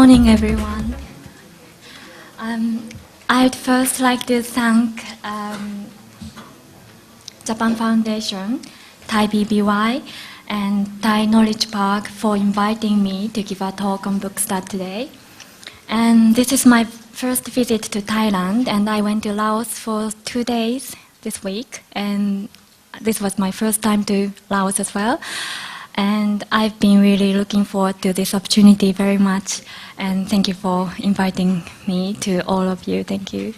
morning, everyone. I'd first like to thank Japan Foundation, Thai BBY, and Thai Knowledge Park for inviting me to give a talk on Bookstart today. And this is my first visit to Thailand, and I went to Laos for 2 days this week, and this was my first time to Laos as well. And I've been really looking forward to this opportunity very much, and thank you for inviting me to all of you. Thank you.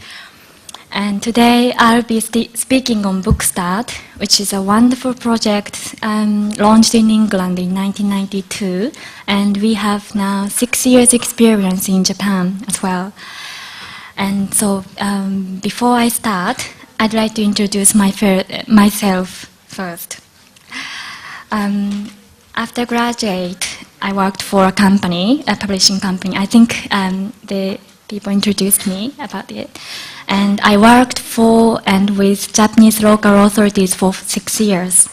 And today I'll be speaking on Bookstart, which is a wonderful project launched in England in 1992, and we have now 6 years experience in Japan as well. And so before I start, I'd like to introduce myself first. After graduate, I worked for a company, a publishing company. I think the people introduced me about it. And I worked for and with Japanese local authorities for 6 years.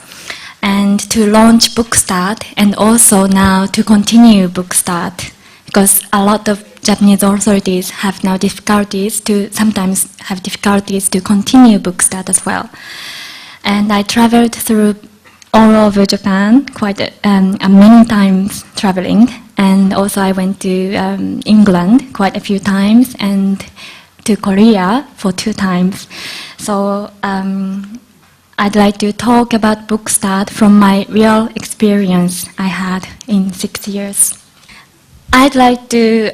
And to launch Bookstart, and also now to continue Bookstart, because a lot of Japanese authorities have now sometimes have difficulties to continue Bookstart as well. And I traveled through all over Japan, quite many times traveling, and also I went to England quite a few times, and to Korea for 2 times. So I'd like to talk about Bookstart from my real experience I had in 6 years. I'd like to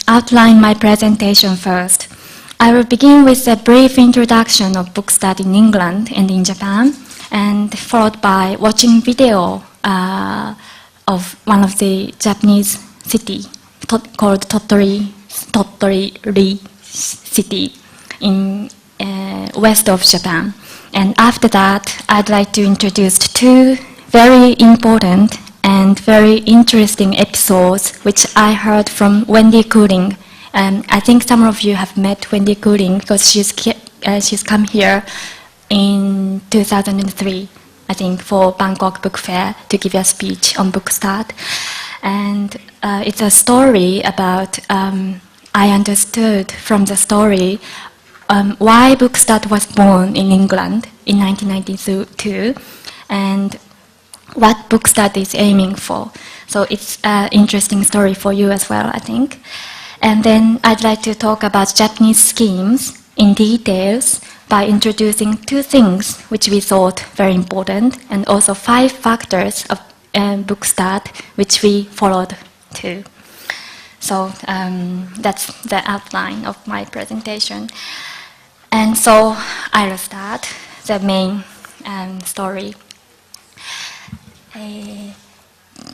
outline my presentation first. I will begin with a brief introduction of Bookstart in England and in Japan, and followed by watching video of one of the Japanese city called Tottori city in west of Japan. And after that, I'd like to introduce 2 very important and very interesting episodes which I heard from Wendy Cooling. I think some of you have met Wendy Cooling because she's come here in 2003, I think, for Bangkok Book Fair to give a speech on Bookstart. And it's a story about, I understood from the story why Bookstart was born in England in 1992 and what Bookstart is aiming for. So it's an interesting story for you as well, I think. And then I'd like to talk about Japanese schemes in details by introducing 2 things which we thought very important, and also 5 factors of Bookstart which we followed too. So that's the outline of my presentation. And so I'll start the main story.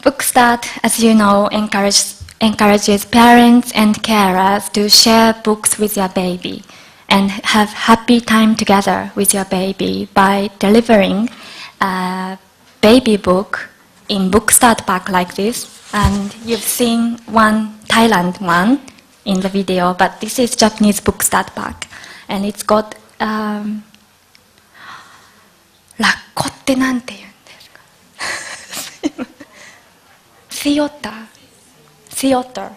Bookstart, as you know, encourages parents and carers to share books with their baby and have happy time together with your baby by delivering a baby book in Bookstart pack like this. And you've seen one Thailand one in the video, but this is Japanese Bookstart pack. And it's got ラッコってなんて言うんですか? Sea otter. Sea otter.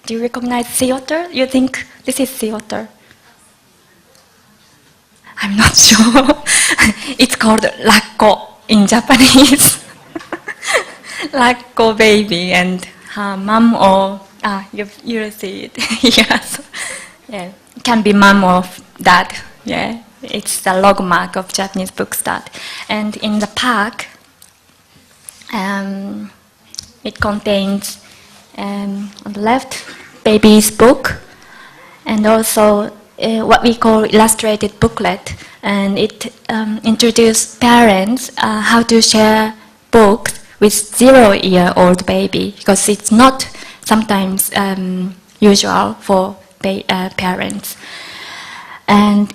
Do you recognize sea otter? You think this is sea otter? I'm not sure. It's called Rakko in Japanese. Rakko baby, and her mom or you'll see it. Yes, yeah, it can be mom or dad. Yeah, it's the log mark of Japanese Bookstart. And in the pack, it contains on the left baby's book, and also what we call illustrated booklet, and it introduces parents how to share books with 0-year-old baby, because it's not sometimes usual for parents. And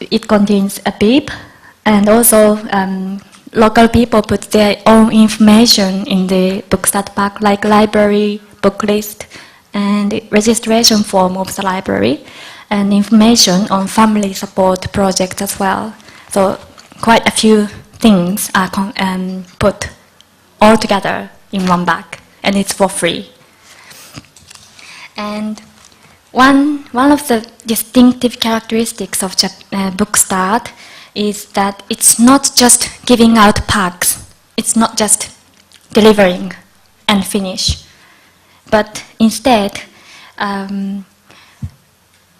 it contains a bib, and also local people put their own information in the Bookstart pack, like library, book list, and registration form of the library, and information on family support projects as well. So quite a few things are put all together in one bag, and it's for free. And one of the distinctive characteristics of Book Start is that it's not just giving out packs, it's not just delivering and finish, but instead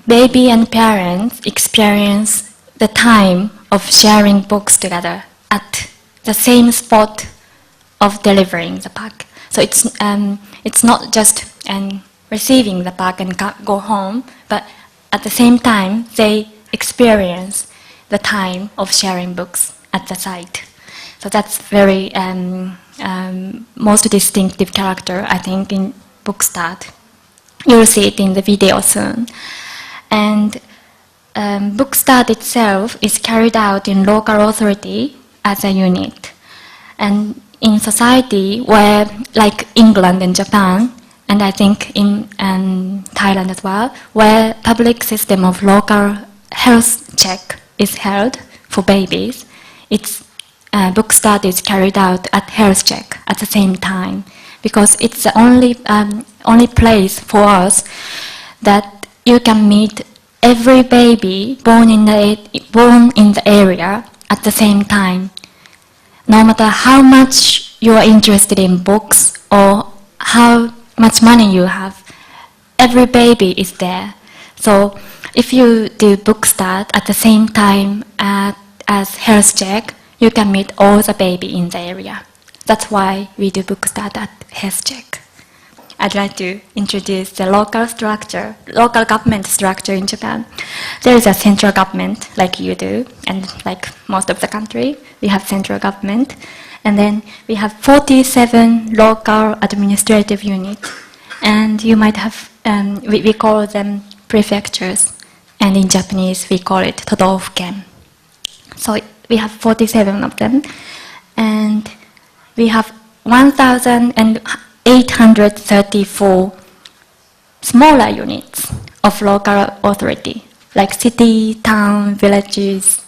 baby and parents experience the time of sharing books together at the same spot of delivering the pack. So it's not just receiving the pack and go home, but at the same time they experience the time of sharing books at the site. So that's very most distinctive character, I think, in Book Start. You'll see it in the video soon. And Book Start itself is carried out in local authority as a unit. And in society where, like England and Japan, and I think in Thailand as well, where public system of local health check is held for babies, Book Start is carried out at health check at the same time, because it's the only place for us that you can meet every baby born in the area at the same time. No matter how much you are interested in books or how much money you have, every baby is there. So if you do Book Start at the same time as health check, you can meet all the baby in the area. That's why we do Book Start at health check. I'd like to introduce the local government structure in Japan. There is a central government, like you do, and like most of the country, we have central government. And then we have 47 local administrative units. And you might have, we call them prefectures. And in Japanese, we call it todofuken. So we have 47 of them. And we have 1,834 smaller units of local authority, like city, town, villages,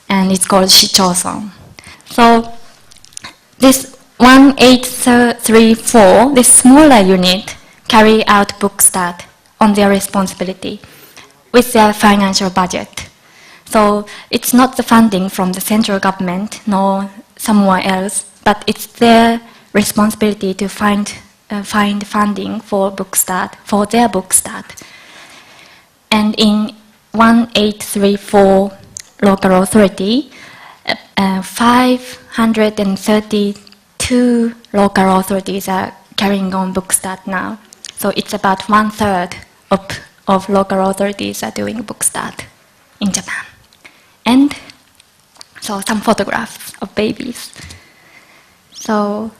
and it's called shichoson. So this 1,834, this smaller unit, carry out Book Start on their responsibility with their financial budget. So it's not the funding from the central government nor somewhere else, but it's their responsibility to find funding for Book Start, for their Book Start. And in 1,834 local authority, 532 local authorities are carrying on Book Start now. So it's about 1/3 of local authorities are doing Book Start in Japan. And so some photographs of babies. So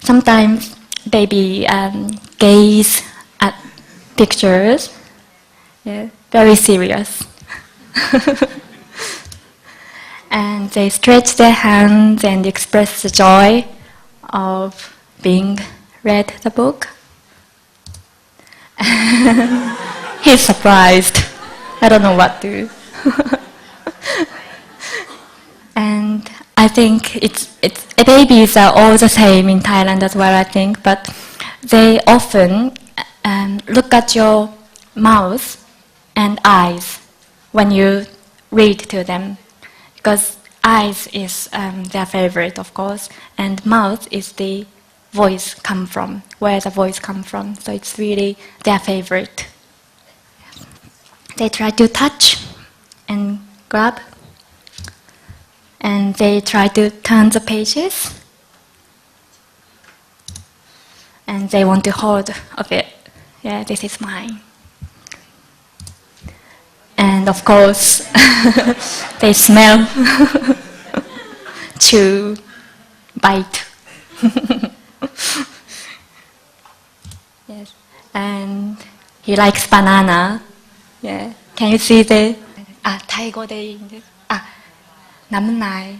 sometimes baby gaze at pictures, very serious. And they stretch their hands and express the joy of being read the book. He's surprised. I don't know what to. And I think babies are all the same in Thailand as well, I think, but they often look at your mouth and eyes when you read to them, because eyes is their favorite, of course, and mouth is the voice come from, where the voice come from, so it's really their favorite. They try to touch and grab, and they try to turn the pages, and they want to hold of it. Yeah, this is mine. And of course, they smell, chew, bite. Yes, and he likes banana. Yeah, can you see the Thai語でいいんです。น้ำลาย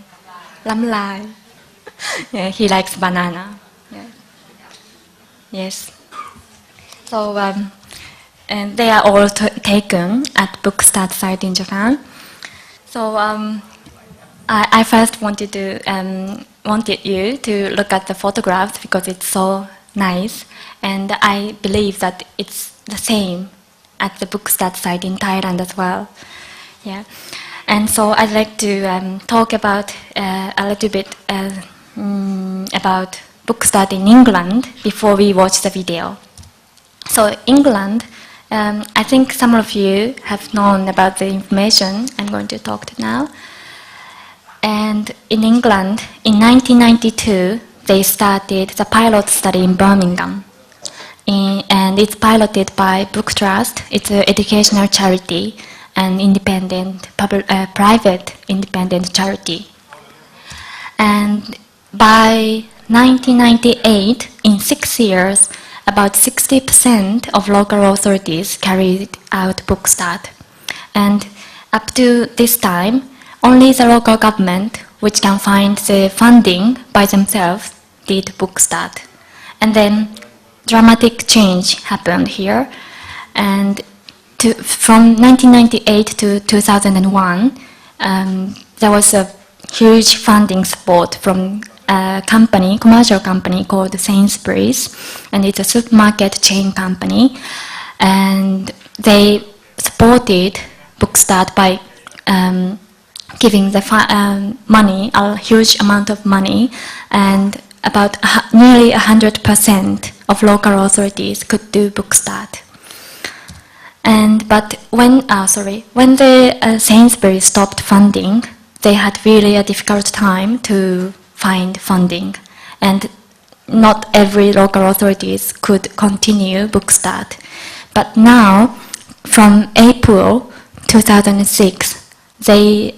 Yeah, he likes banana. Yeah. Yes. So and they are all taken at Book Start site in Japan. So I first wanted you to look at the photographs because it's so nice, and I believe that it's the same at the Bookstart site in Thailand as well. Yeah, and so I'd like to talk about a little bit about Bookstart in England before we watch the video. So England, I think some of you have known about the information I'm going to talk to now. And in England, in 1992, they started the pilot study in Birmingham. And it's piloted by Book Trust. It's an educational charity, an independent, private independent charity. And by 1998, in 6 years, about 60% of local authorities carried out Bookstart. And up to this time, only the local government, which can find the funding by themselves, did Bookstart. And then dramatic change happened here. And from 1998 to 2001, there was a huge funding support from a company, commercial company called Sainsbury's, and it's a supermarket chain company. And they supported Bookstart by giving the money, a huge amount of money, and about nearly 100% of local authorities could do Bookstart. But when the Sainsbury's stopped funding, they had really a difficult time to find funding, and not every local authorities could continue Bookstart. But now, from April 2006, they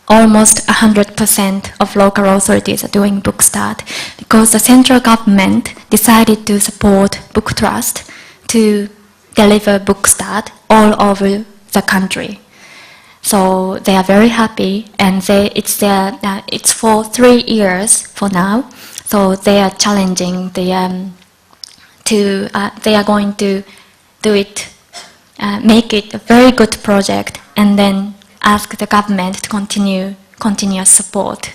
almost 100% of local authorities are doing Bookstart, because the central government decided to support Book Trust to deliver Bookstart all over the country. So they are very happy, and it's for 3 years for now. So they are challenging they are going to do it, make it a very good project, and then ask the government to continue continuous support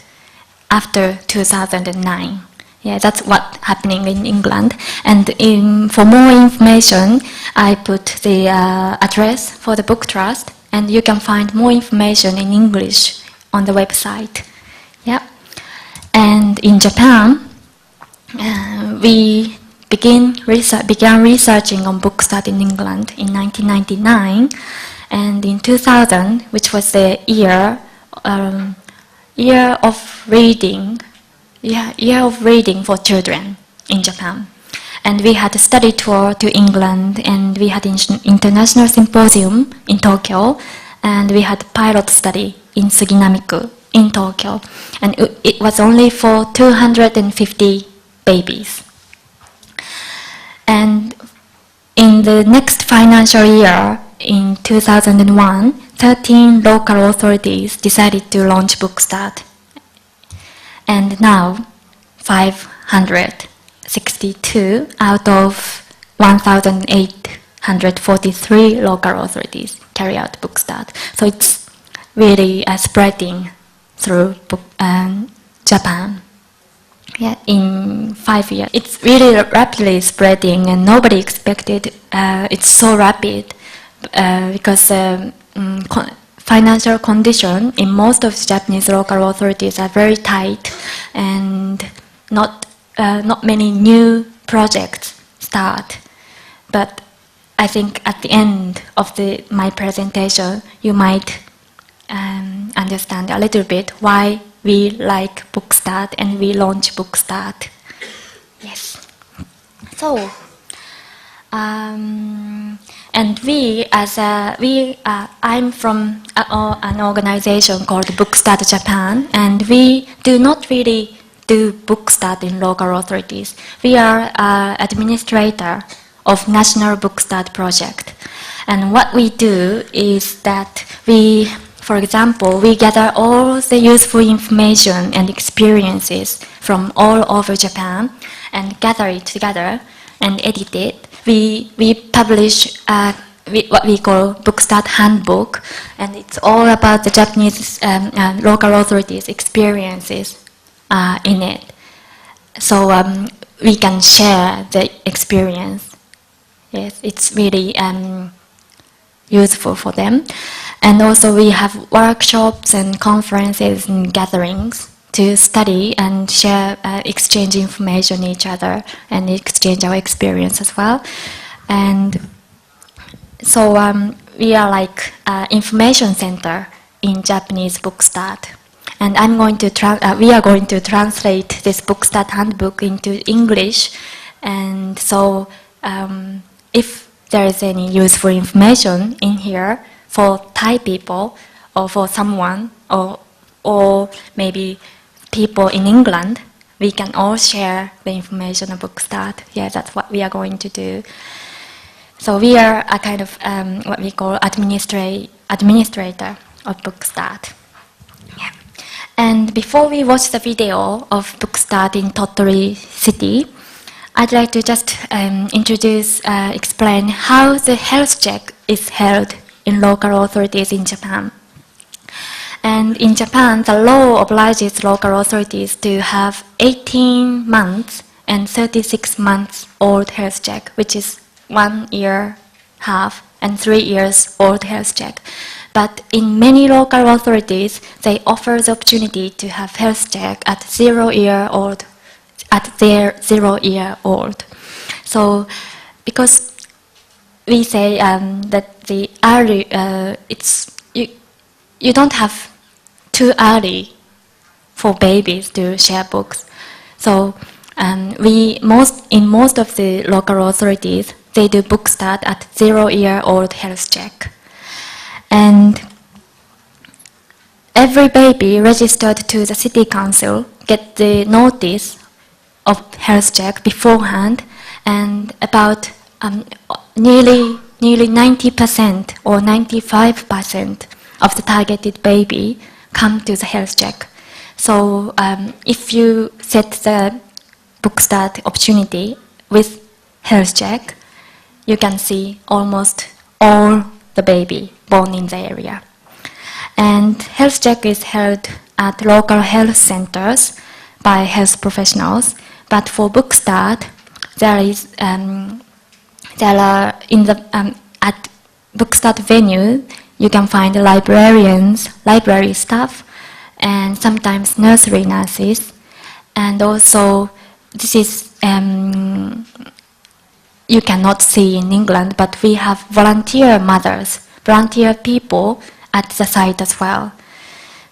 after 2009. Yeah, that's what's happening in England. And for more information, I put the address for the Book Trust, and you can find more information in English on the website. Yeah. And in Japan, we began researching on Bookstart in England in 1999, and in 2000, which was the year of reading for children in Japan. And we had a study tour to England, and we had an international symposium in Tokyo, and we had a pilot study in Suginamiku in Tokyo. And it was only for 250 babies. And in the next financial year, in 2001, 13 local authorities decided to launch Bookstart. And now, 562 out of 1,843 local authorities carry out Bookstart. So it's really spreading through Japan. Yeah, in 5 years. It's really rapidly spreading, and nobody expected it's so rapid because financial condition in most of the Japanese local authorities are very tight, and not many new projects start. But I think at the end of my presentation, you might understand a little bit why we like Bookstart and we launch Bookstart. Yes. So, and I'm from an organization called Bookstart Japan, and we do not really do Bookstart in local authorities. We are administrator of National Bookstart Project. And what we do is that for example, we gather all the useful information and experiences from all over Japan and gather it together and edit it. We publish what we call Bookstart Handbook, and it's all about the Japanese local authorities' experiences in it. So we can share the experience. Yes, it's really useful for them. And also we have workshops and conferences and gatherings to study and share, exchange information each other and exchange our experience as well. And so we are like information center in Japanese Bookstart. And we are going to translate this Bookstart handbook into English. And so if there is any useful information in here for Thai people or for someone or maybe people in England, we can all share the information on Bookstart. Yeah, that's what we are going to do. So we are a kind of what we call administrator of Bookstart. Yeah. And before we watch the video of Bookstart in Tottori City, I'd like to just explain how the health check is held in local authorities in Japan. And in Japan, the law obliges local authorities to have 18 months and 36 months old health check, which is 1 year half and 3 years old health check. But in many local authorities, they offer the opportunity to have health check at 0 year old, at their 0 year old. So, because we say that the early, you don't have too early for babies to share books. So, in most of the local authorities, they do Bookstart at 0 year old health check. And every baby registered to the city council get the notice of health check beforehand, and about nearly 90% or 95% of the targeted baby come to the health check. So if you set the Bookstart opportunity with health check, you can see almost all the baby born in the area. And health check is held at local health centers by health professionals. But for Bookstart, at Bookstart venue, you can find librarians, library staff, and sometimes nursery nurses. And also, this is you cannot see in England, but we have volunteer mothers, volunteer people at the site as well.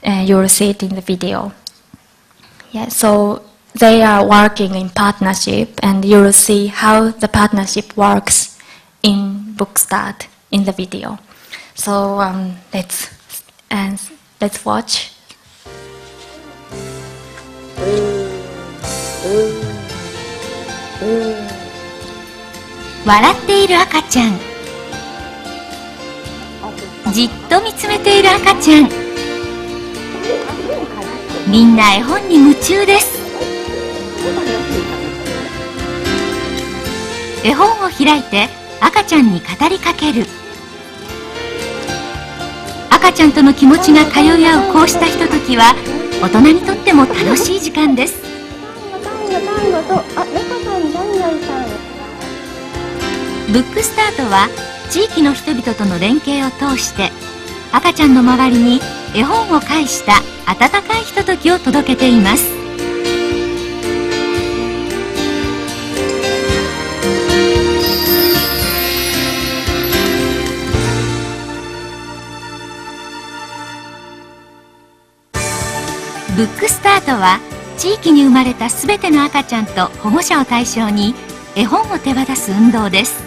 You will see it in the video. Yeah, so they are working in partnership, and you will see how the partnership works in Bookstart in the video. So let's watch. 笑っている赤ちゃん、じっと見つめている赤ちゃん、みんな絵本に夢中です。絵本を開いて赤ちゃんに語りかける。赤ちゃんとの気持ちが通い合うこうしたひとときは大人にとっても楽しい時間です。ブックスタートは地域の人々との連携を通して赤ちゃんの周りに絵本を介した温かいひとときを届けています。ブックスタートは地域に生まれたすべての赤ちゃんと保護者を対象に絵本を手渡す運動です。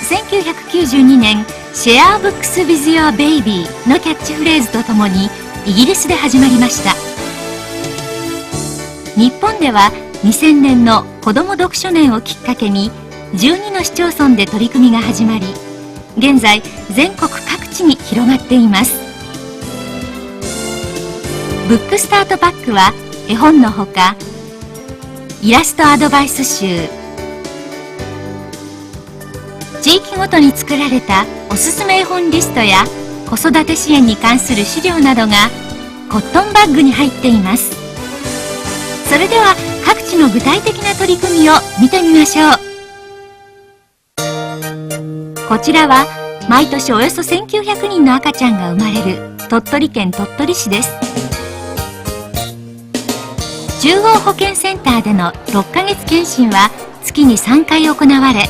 1992年シェアブックス with your baby のキャッチフレーズとともにイギリスで始まりました。日本では2000年の子ども読書年をきっかけに12の市町村で取り組みが始まり、現在全国各地に広がっています。ブックスタートバッグは絵本のほかイラストアドバイス集、地域ごとに作られたおすすめ絵本リストや子育て支援に関する資料などがコットンバッグに入っています。それでは各地の具体的な取り組みを見てみましょう。こちらは毎年およそ1900人の赤ちゃんが生まれる鳥取県鳥取市です。中央保健センターでの6ヶ月検診は月に3回行われ、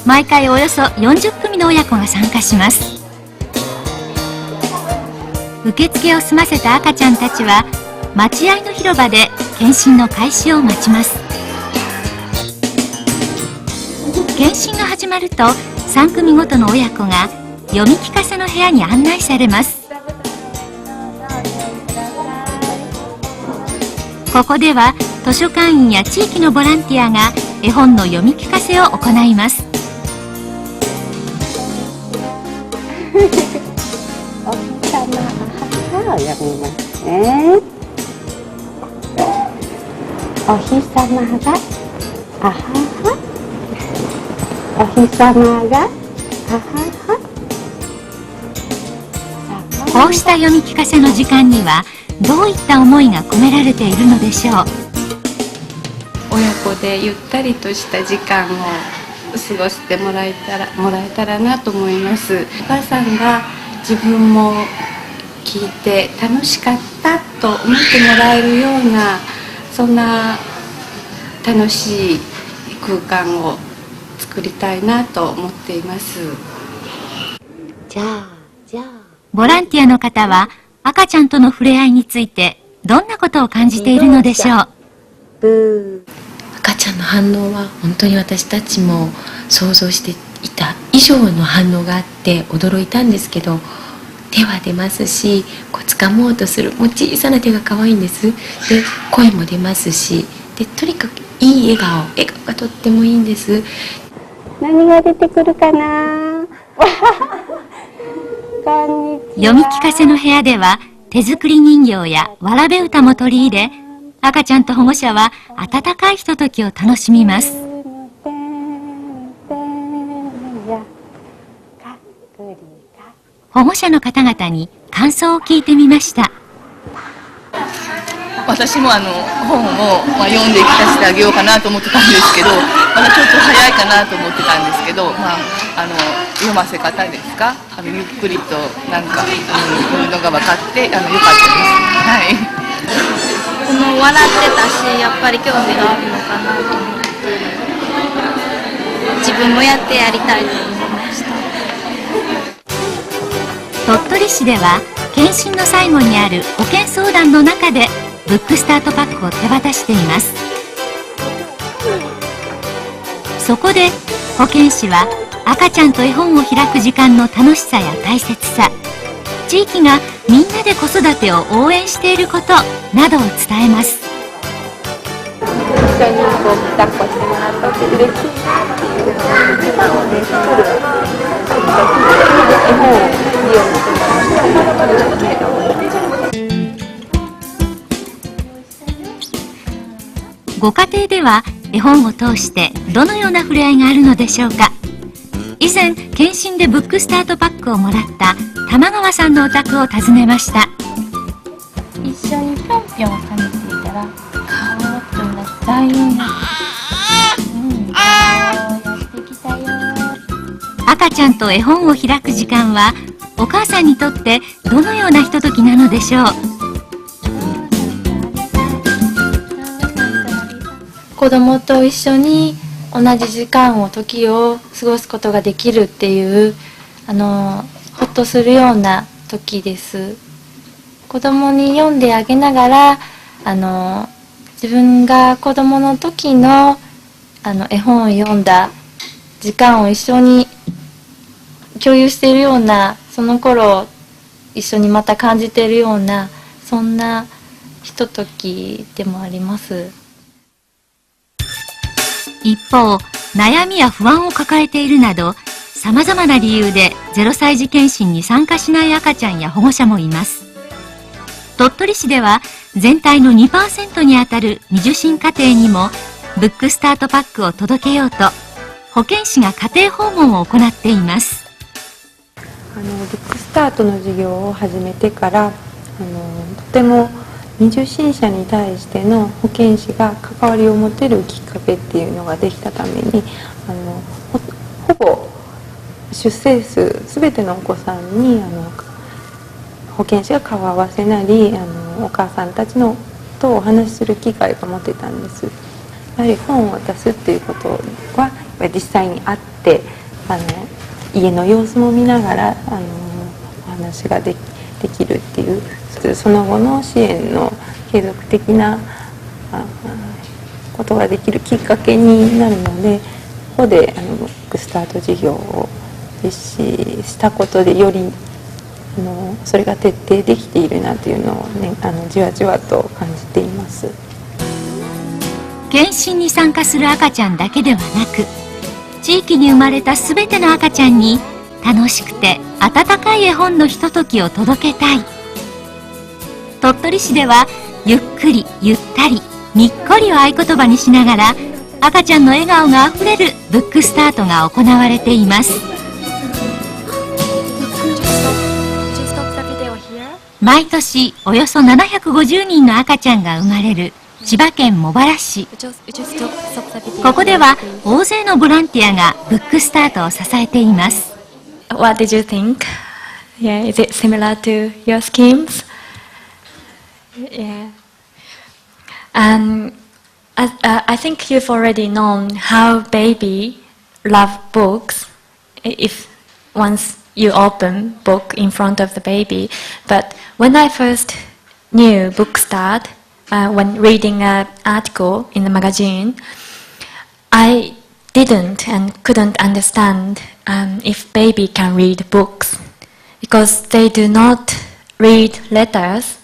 毎回およそ40組の親子が参加します。受付を済ませた赤ちゃんたちは待合の広場で検診の開始を待ちます。検診が始まると3組ごとの親子が読み聞かせの部屋に案内されます。ここでは図書館員や地域のボランティアが絵本の読み聞かせを行います。お日様を読みますね。お日様があはは、お日様があはは。こうした読み聞かせの時間にはどういった思いが込められているのでしょう。親子でゆったりとした時間を過ごしてもらえたらなと思います。お母さんが自分も聞いて楽しかったと思ってもらえるような、そんな楽しい空間を作りたいなと思っています。じゃあボランティアの方は赤ちゃんとの触れ合いについてどんなことを感じているのでしょう。赤ちゃんの反応は本当に私たちも想像していた以上の反応があって驚いたんですけど、手は出ますし、こう掴もうとするもう小さな手が可愛いんです。で、声も出ますし、でとにかくいい笑顔がとってもいいんです。何が出てくるかな。読み聞かせの部屋では手作り人形やわらべ歌も取り入れ、赤ちゃんと保護者は温かいひとときを楽しみます。保護者の方々に感想を聞いてみました。私も本を読んで聞かせてあげようかなと思ってたんですけど、まだちょっと早いかなと思ってたんですけど、読ませ方ですか、ゆっくりとなんかそういうのが分かってよかったです。はい。笑ってたし、やっぱり興味があるのかなと思って、自分もやってやりたいと思いました。鳥取市では検診の最後にある保健相談の中でブックスタートパックを手渡しています。そこで保健師は赤ちゃんと絵本を開く時間の楽しさや大切さ、地域がみんなで子育てを応援していることなどを伝えます。一緒に抱っこしてもらったって嬉しいなっていう時間をね、作る。絵本を利用してもらったりと思います。ご家庭では絵本を通してどのような触れ合いがあるのでしょうか。以前検診でブックスタートパックをもらった玉川さんのお宅を訪ねました。一緒にぴょんぴょん跳ねていたら顔というのが大変なやってきたよ。赤ちゃんと絵本を開く時間はお母さんにとってどのようなひとときなのでしょう。子供と一緒に同じ時間を時を過ごすことができるっていうほっとするような時です。子供に読んであげながら自分が子供の時の絵本を読んだ時間を一緒に共有しているような、その頃一緒にまた感じているような、そんなひとときでもあります。一方、悩みや不安を抱えているなどさまざまな理由で0歳児検診に参加しない赤ちゃんや保護者もいます。鳥取市では全体の 2% にあたる未受診家庭にもブックスタートパックを届けようと保健師が家庭訪問を行っています。ブックスタートの授業を始めてからとても未受診者に対しての保健師が関わりを持てるきっかけっていうのができたためにほぼ出生数全てのお子さんに保健師が顔を合わせなりお母さんたちのとお話しする機会が持てたんです。やはり本を渡すっていうことは実際にあって家の様子も見ながらお話ができるっていうその後の支援の継続的なことができるきっかけになるので、ここでブックスタート事業を実施したことでよりそれが徹底できているなというのを、ね、じわじわと感じています。検診に参加する赤ちゃんだけではなく、地域に生まれたすべての赤ちゃんに楽しくて温かい絵本のひとときを届けたい。鳥取市ではゆっくりゆったりにっこりを合言葉にしながら赤ちゃんの笑顔があふれるブックスタートが行われています。毎年およそ750人の赤ちゃんが生まれる千葉県茂原市。ここでは大勢のボランティアがブックスタートを支えています。 What did you think? Yeah, is it similar to your schemes? Yeah. I think you've already known how baby love books if once you open book in front of the baby. But when I first knew Book Start, when reading an article in the magazine, I didn't and couldn't understand if baby can read books because they do not read letters,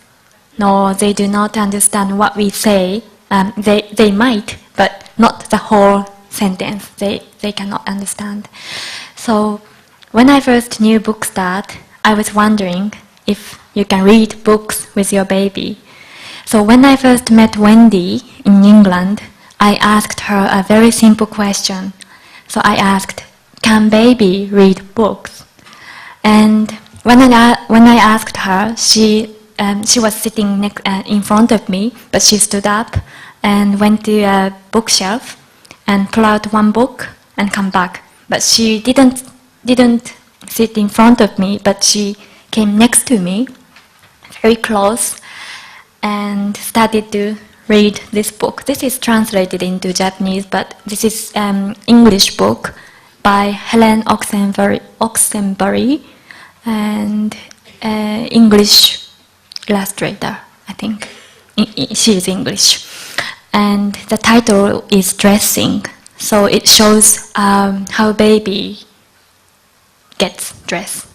nor they do not understand what we say. They might, but not the whole sentence. They cannot understand. So when I first knew Book Start, I was wondering if you can read books with your baby. So when I first met Wendy in England, I asked her a very simple question. So I asked, can baby read books? And when I asked her, she was sitting in front of me, but she stood up and went to a bookshelf and pulled out one book and come back. But she didn't sit in front of me, but she came next to me, very close, and started to read this book. This is translated into Japanese, but this is English book by Helen Oxenbury and English illustrator, I think. She is English. And the title is Dressing. So it shows how baby gets dressed.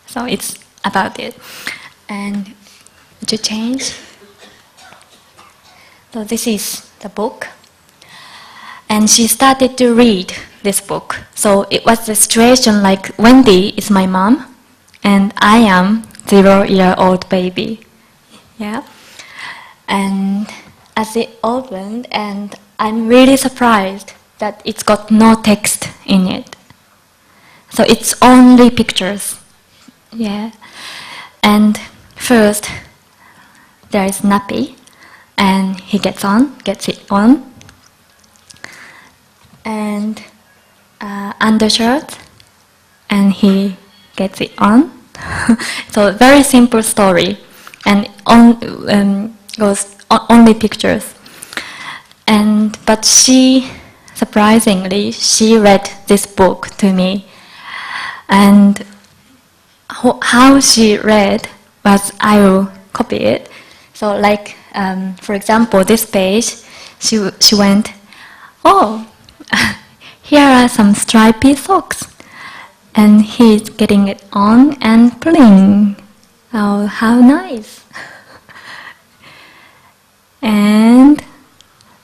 So it's about it. And to change. So this is the book. And she started to read this book. So it was the situation like Wendy is my mom and I am 0-year-old baby. Yeah. And as it opened, and I'm really surprised that it's got no text in it. So it's only pictures. Yeah. And first there is nappy, and he gets it on. And undershirt, and he gets it on. So very simple story, and goes only pictures. But she, surprisingly, she read this book to me, and how she read was I will copy it. So like for example, this page, she went, oh. Here are some stripy socks, and he's getting it on and pulling. Oh, how nice! And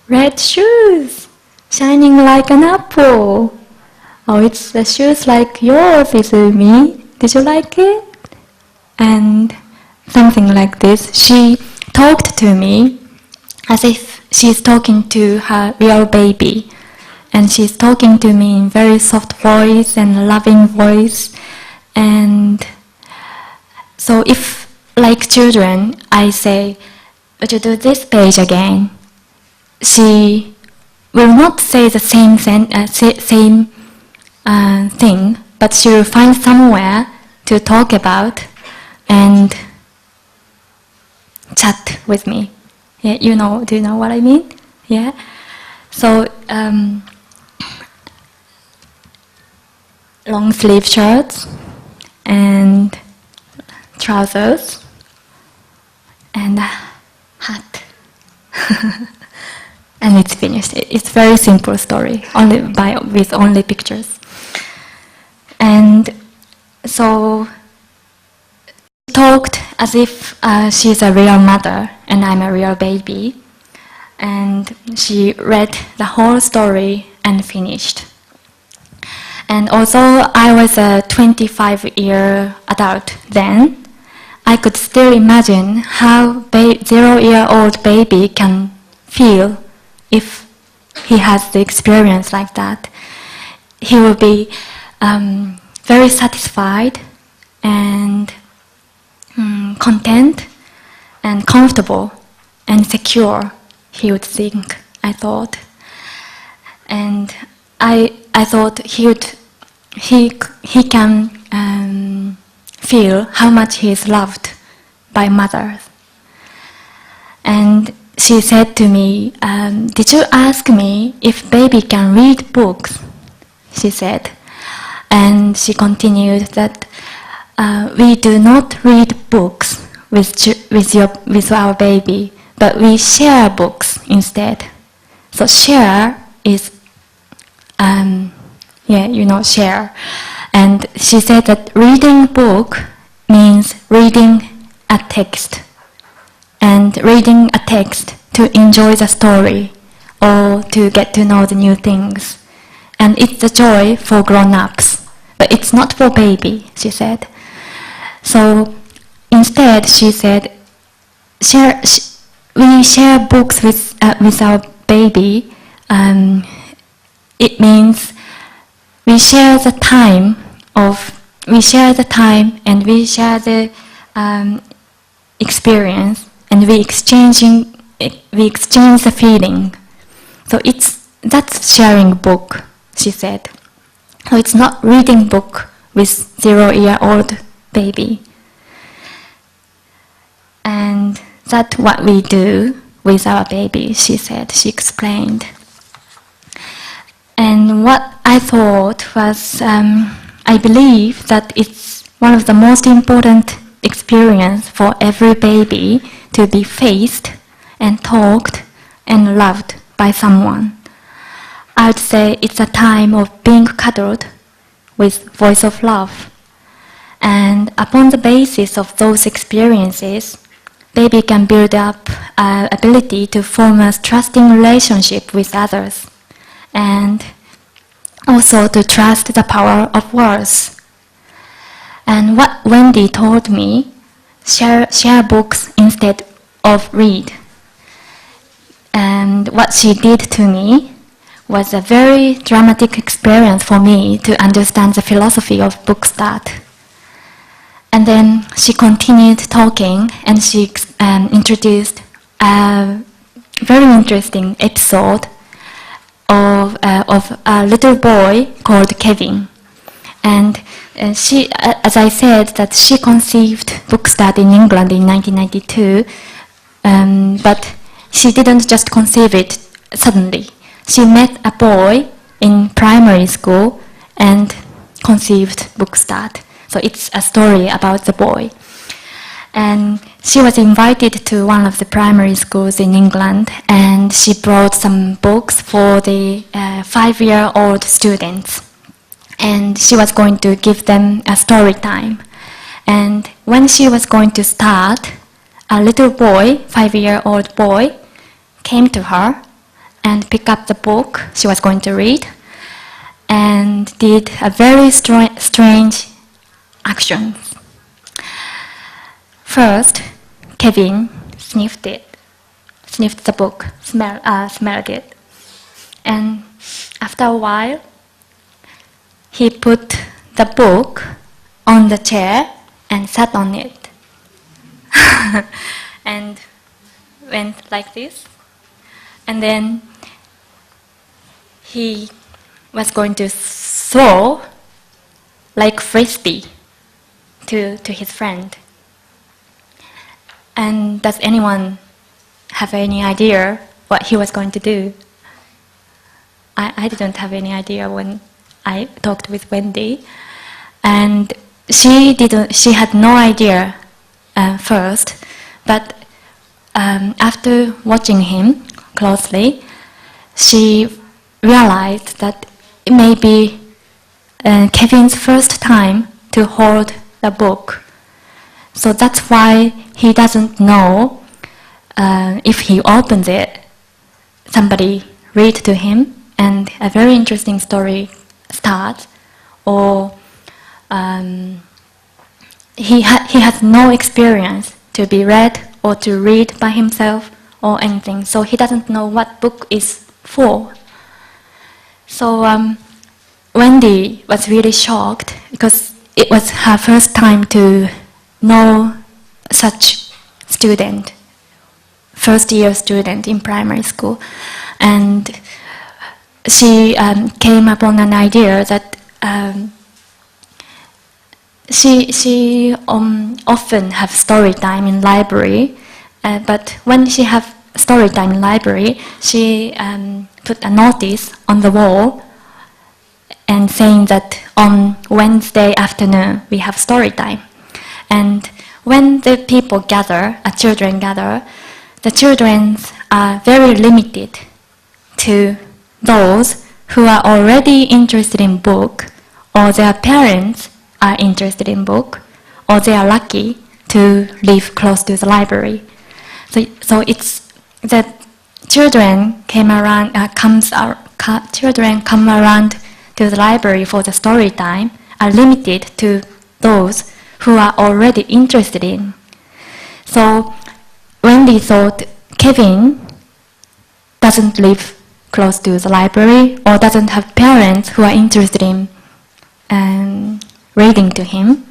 red shoes, shining like an apple. Oh, it's the shoes like yours, Isumi. Did you like it? And something like this. She talked to me as if she's talking to her real baby. And she's talking to me in very soft voice and loving voice. And so if, like children, I say, would you do this page again? She will not say the same thing, but she will find somewhere to talk about and chat with me. Yeah, do you know what I mean? Yeah. So long sleeve shirts and trousers and a hat. And it's finished. It's a very simple story, with only pictures. And so she talked as if she's a real mother and I'm a real baby. And she read the whole story and finished. And although I was a 25-year adult then, I could still imagine how 0-year-old baby can feel if he has the experience like that. He will be very satisfied and content and comfortable and secure, he would think, I thought. And I thought he can feel how much he is loved by mothers. And she said to me, did you ask me if baby can read books? She said. And she continued that we do not read books with our baby, but we share books instead. So share is, share. And she said that reading book means reading a text. And reading a text to enjoy the story or to get to know the new things. And it's a joy for grown-ups, but it's not for baby, she said. So instead, she said, we share books with our baby. It means we share the time and we share the experience. And we exchange the feeling. So that's sharing book, she said. So it's not reading book with 0-year-old baby. And that's what we do with our baby, she said, she explained. And what I thought was, I believe that it's one of the most important experience for every baby to be faced and talked and loved by someone. I would say it's a time of being cuddled with voice of love. And upon the basis of those experiences, baby can build up ability to form a trusting relationship with others and also to trust the power of words. And what Wendy told me, share books instead of read. And what she did to me was a very dramatic experience for me to understand the philosophy of book start. And then she continued talking and she introduced a very interesting episode of a little boy called Kevin. And she, as I said, that she conceived Bookstart in England in 1992, but she didn't just conceive it suddenly. She met a boy in primary school and conceived Bookstart. So it's a story about the boy. And she was invited to one of the primary schools in England, and she brought some books for the 5-year-old students. And she was going to give them a story time. And when she was going to start, a little boy, 5-year-old boy, came to her and picked up the book she was going to read and did a very strange action. First, Kevin sniffed the book, smelled it. And after a while, he put the book on the chair and sat on it. And went like this, and then he was going to throw like frisbee to his friend. And does anyone have any idea what he was going to do? I didn't have any idea when I talked with Wendy, and she had no idea first, but after watching him closely, she realized that it may be Kevin's first time to hold the book. So that's why he doesn't know if he opens it, somebody read to him, and a very interesting story starts, or he has no experience to be read or to read by himself or anything, so he doesn't know what book is for. So Wendy was really shocked because it was her first time to know such student, first year student in primary school, and she came upon an idea that she often have story time in library, but when she have story time in library, she put a notice on the wall and saying that on Wednesday afternoon we have story time. And when the people gather, children gather, the children are very limited to those who are already interested in book, or their parents are interested in book, or they are lucky to live close to the library. So it's the children children come around to the library for the story time are limited to those who are already interested in. So Wendy thought Kevin doesn't live close to the library or doesn't have parents who are interested in reading to him,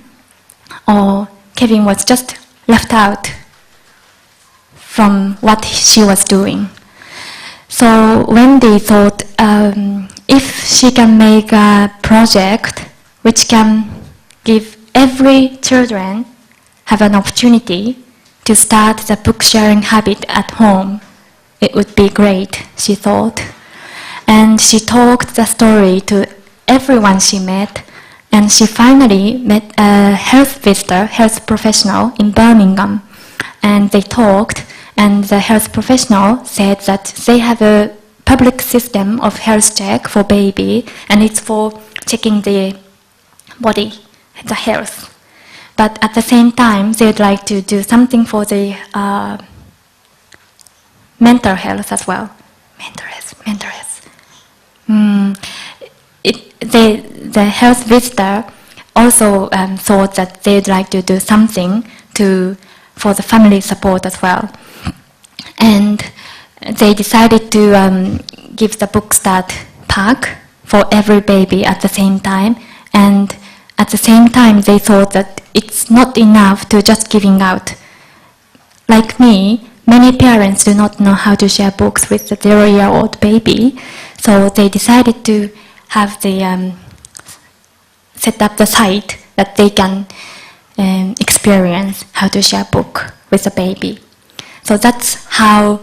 or Kevin was just left out from what she was doing. So Wendy thought if she can make a project which can give every children have an opportunity to start the book sharing habit at home, it would be great, she thought. And she talked the story to everyone she met, and she finally met a health professional in Birmingham, and they talked, and the health professional said that they have a public system of health check for baby, and it's for checking the body, the health. But at the same time, they would like to do something for the mental health as well. Mental health. The health visitor also thought that they'd like to do something for the family support as well. And they decided to give the book start pack for every baby at the same time. And at the same time, they thought that it's not enough to just giving out. Like me, many parents do not know how to share books with the 0-year-old baby, so they decided to have the set up the site that they can experience how to share book with the baby. So that's how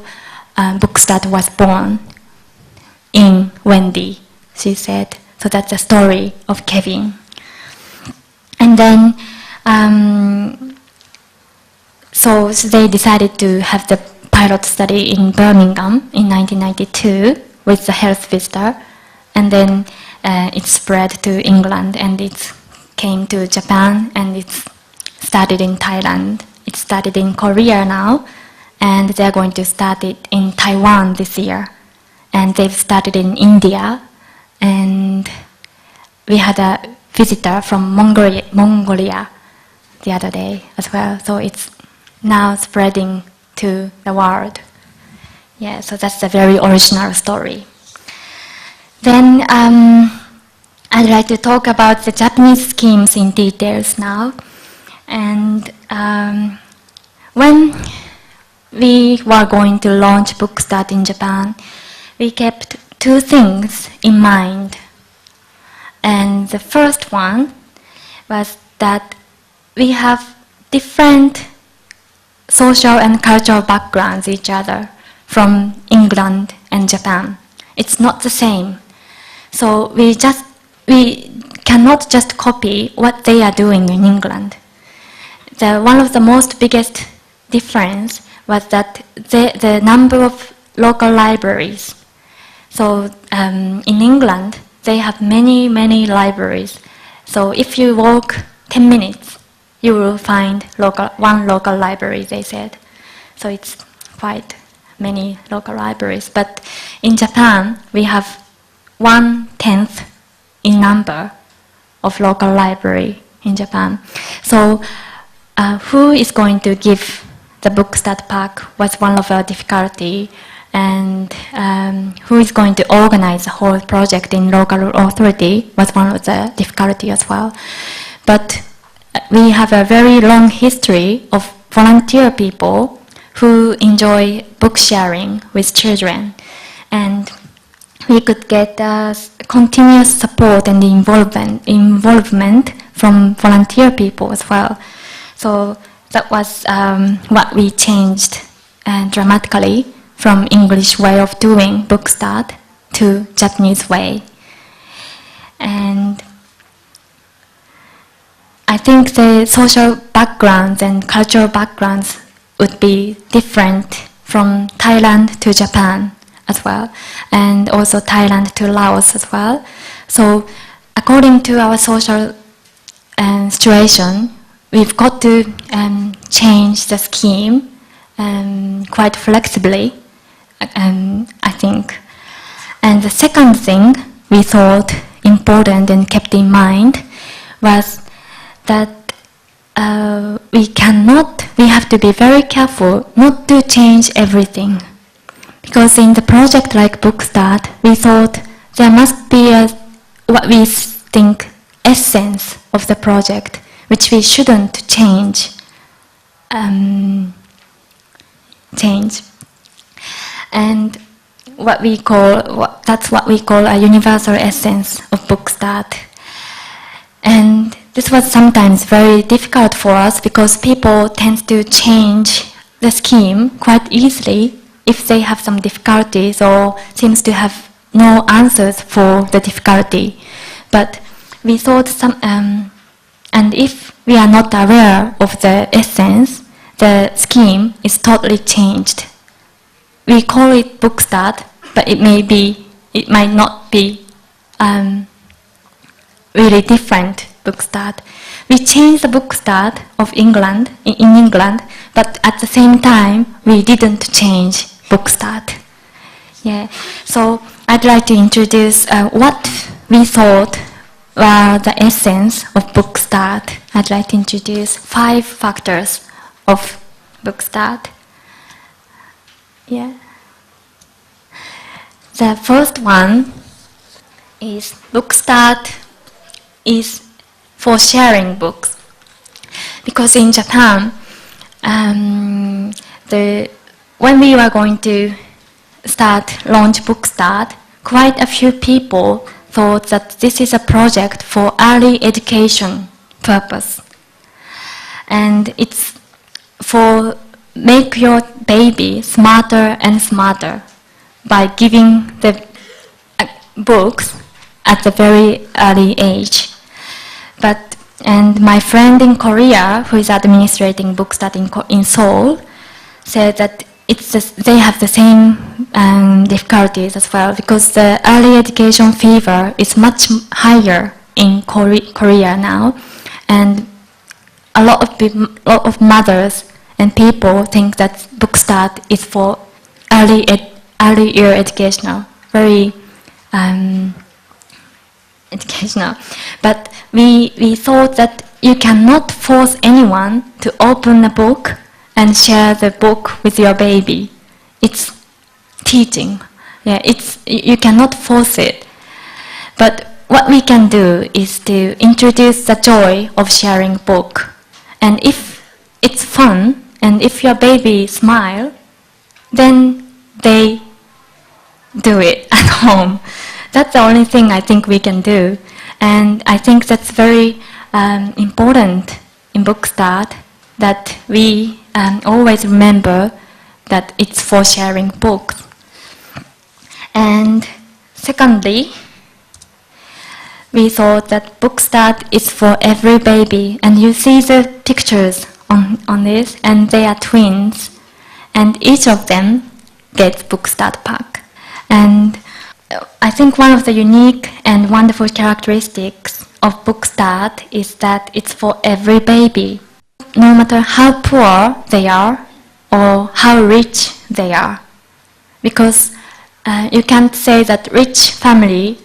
Bookstart was born in Wendy, she said. So that's the story of Kevin. And then so they decided to have the pilot study in Birmingham in 1992 with the health visitor, and then it spread to England, and it came to Japan, and it started in Thailand. It started in Korea now, and they're going to start it in Taiwan this year. And they've started in India, and we had a visitor from Mongolia the other day as well. So it's now spreading to the world. Yeah, so that's a very original story. Then I'd like to talk about the Japanese schemes in details now. And when we were going to launch Bookstart in Japan, we kept two things in mind. And the first one was that we have different social and cultural backgrounds each other from England and Japan. It's not the same. So we cannot just copy what they are doing in England. One of the most biggest difference was that the number of local libraries. So in England, they have many libraries. So if you walk 10 minutes, you will find one local library, they said. So it's quite many local libraries. But in Japan, we have 1/10 in number of local library in Japan. So who is going to give the Bookstart Park was one of our difficulty, and who is going to organize the whole project in local authority was one of the difficulty as well. But we have a very long history of volunteer people who enjoy book sharing with children, and we could get continuous support and involvement from volunteer people as well. So that was what we changed dramatically from English way of doing Bookstart to Japanese way. And I think the social backgrounds and cultural backgrounds would be different from Thailand to Japan as well, and also Thailand to Laos as well. So according to our social situation, we've got to change the scheme quite flexibly, I think. And the second thing we thought important and kept in mind was that we have to be very careful not to change everything. Because in the project like Bookstart, we thought there must be what we think essence of the project, which we shouldn't change. And that's what we call a universal essence of Bookstart. And this was sometimes very difficult for us because people tend to change the scheme quite easily if they have some difficulties or seems to have no answers for the difficulty. But we thought and if we are not aware of the essence, the scheme is totally changed. We call it Bookstart, but it might not be really different Bookstart. We changed the Bookstart of England in England, but at the same time we didn't change Bookstart. Yeah. So I'd like to introduce what we thought were the essence of Bookstart. I'd like to introduce 5 factors of Bookstart. Yeah. The first one is Bookstart is for sharing books. Because in Japan, when we were going to launch Bookstart, quite a few people thought that this is a project for early education purpose. And it's for make your baby smarter and smarter by giving the books at a very early age. And my friend in Korea, who is administrating Bookstart in Seoul, said that they have the same difficulties as well, because the early education fever is much higher in Korea now, and a lot of mothers and people think that Bookstart is for early year educational, very educational. But we thought that you cannot force anyone to open a book and share the book with your baby. It's teaching. Yeah, you cannot force it. But what we can do is to introduce the joy of sharing book. And if it's fun and if your baby smile, then they do it at home. That's the only thing I think we can do, and I think that's very important in Book Start, that we always remember that it's for sharing books. And secondly, we thought that Book Start is for every baby, and you see the pictures on this, and they are twins, and each of them gets Book Start pack. And I think one of the unique and wonderful characteristics of Book Start is that it's for every baby, no matter how poor they are or how rich they are, because you can't say that rich family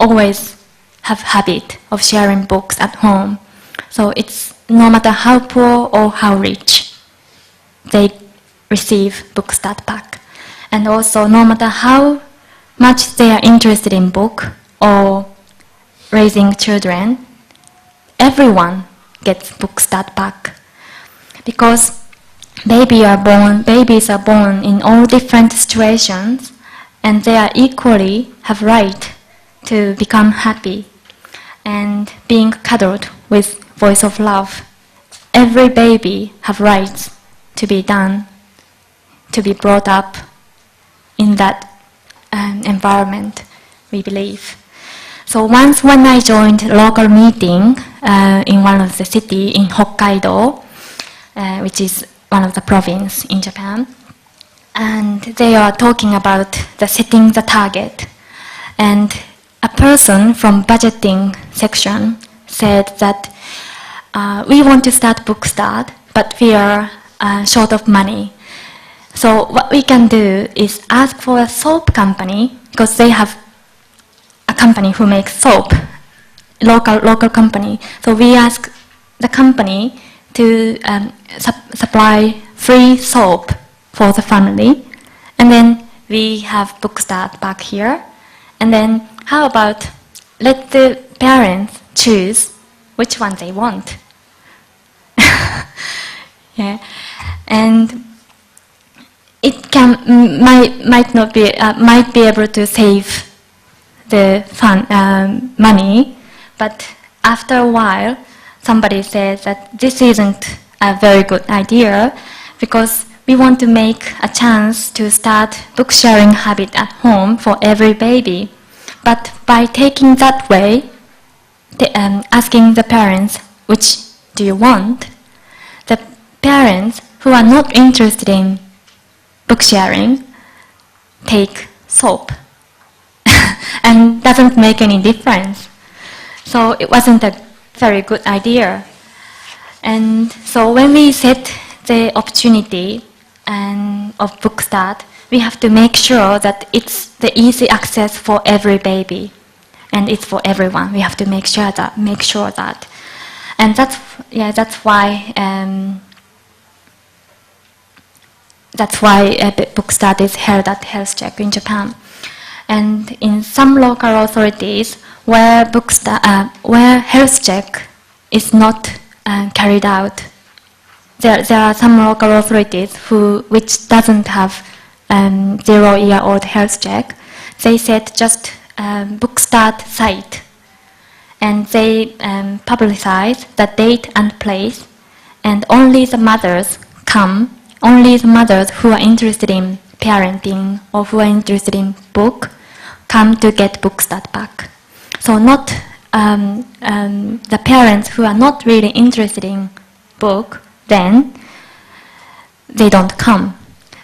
always have habit of sharing books at home. So it's no matter how poor or how rich, they receive Book Start pack. And also no matter how much they are interested in book or raising children, everyone gets Book Start pack. Because babies are born in all different situations, and they are equally have right to become happy and being cuddled with voice of love. Every baby have rights to be done, to be brought up in that environment, we believe. So once when I joined a local meeting in one of the city in Hokkaido, which is one of the province in Japan, and they are talking about the setting the target, and a person from budgeting section said that we want to start Book Start, but we are short of money. So what we can do is ask for a soap company, because they have a company who makes soap, local company. So we ask the company to supply free soap for the family, and then we have Book Start back here. And then how about let the parents choose which one they want? Yeah, and it might be able to save the money, but after a while, somebody says that this isn't a very good idea, because we want to make a chance to start book sharing habit at home for every baby. But by taking that way, asking the parents, which do you want? The parents who are not interested in book sharing take soap and doesn't make any difference. So it wasn't a very good idea. And so when we set the opportunity of Book Start, we have to make sure that it's the easy access for every baby, and it's for everyone. We have to make sure that, and that's why Book Start is held at Health Check in Japan. And in some local authorities where Health Check is not carried out, there are some local authorities which doesn't have 0-year-old health check. They said just Book Start site, and they publicize the date and place, and only the mothers come. Only the mothers who are interested in parenting or who are interested in book come to get Book Start back. So not the parents who are not really interested in book, then they don't come.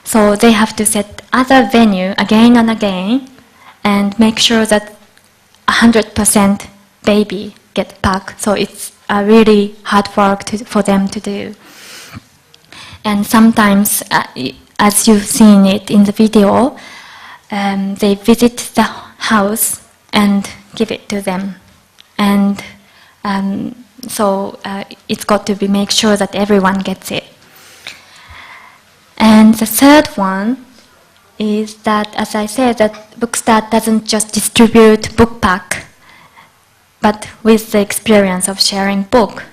So they have to set other venue again and again and make sure that 100% baby get back. So it's a really hard work for them to do. And sometimes, as you've seen it in the video, they visit the house and give it to them. And so it's got to be make sure that everyone gets it. And the third one is that, as I said, that Book Start doesn't just distribute book pack, but with the experience of sharing book.